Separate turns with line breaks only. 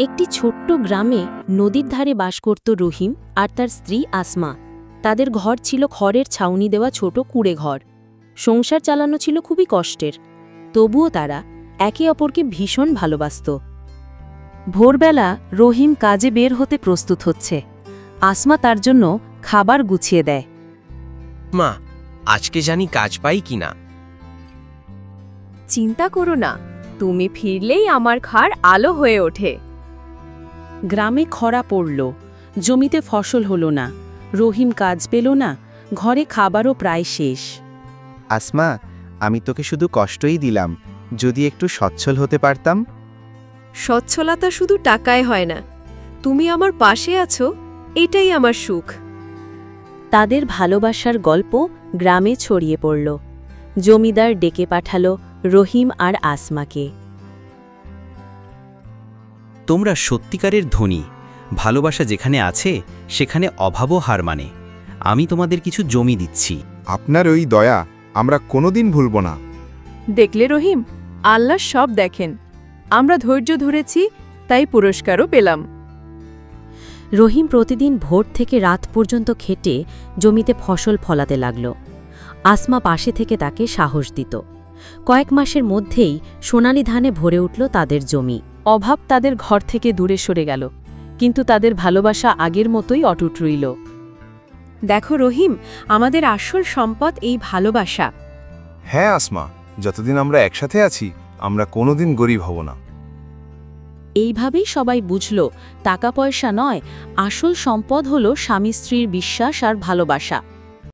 একটি ছোট্ট গ্রামে নদীর ধারে বাস করত রহিম আর তার স্ত্রী আসমা। তাদের ঘর ছিল খড়ের ছাউনি দেওয়া ছোট কুঁড়ে ঘর। সংসার চালানো ছিল খুবই কষ্টের, তবুও তারা একে অপরকে ভীষণ ভালোবাসত। ভোরবেলা রহিম কাজে বের হতে প্রস্তুত হচ্ছে। আসমা তার জন্য খাবার গুছিয়ে দেয়।
মা, আজকে জানি কাজ পাই কিনা।
চিন্তা করো না, তুমি ফিরলেই আমার ঘর আলো হয়ে ওঠে।
গ্রামে খরা পড়ল, জমিতে ফসল হলো না, রহিম কাজ পেল না, ঘরে খাবারও প্রায় শেষ।
আসমা, আমি তোকে শুধু কষ্টই দিলাম, যদি একটু সচ্ছল হতে পারতাম।
সচ্ছলতা শুধু টাকায় হয় না, তুমি আমার পাশে আছো, এটাই আমার সুখ।
তাদের ভালোবাসার গল্প গ্রামে ছড়িয়ে পড়ল। জমিদার ডেকে পাঠালো রহিম আর আসমাকে।
তোমরা সত্যিকারের ধনী, ভালোবাসা যেখানে আছে সেখানে অভাবও হার মানে। আমি তোমাদের কিছু জমি দিচ্ছি।
আপনার ওই দয়া আমরা কোনোদিন ভুলব না।
দেখলে রহিম, আল্লাহ সব দেখেন। আমরা ধৈর্য ধরেছি, তাই পুরস্কারও পেলাম।
রহিম প্রতিদিন ভোর থেকে রাত পর্যন্ত খেটে জমিতে ফসল ফলাতে লাগল। আসমা পাশে থেকে তাকে সাহস দিত। কয়েক মাসের মধ্যেই সোনালি ধানে ভরে উঠল তাদের জমি। অভাব তাদের ঘর থেকে দূরে সরে গেল, কিন্তু তাদের ভালোবাসা আগের মতোই অটুট রইল।
দেখো রহিম, আমাদের আসল সম্পদ এই ভালোবাসা।
হ্যাঁ আসমা, যতদিন আমরা একসাথে আছি আমরা কোনোদিন গরিব হব না।
এইভাবেই সবাই বুঝল, টাকা পয়সা নয়, আসল সম্পদ হল স্বামী স্ত্রীর বিশ্বাস আর ভালোবাসা।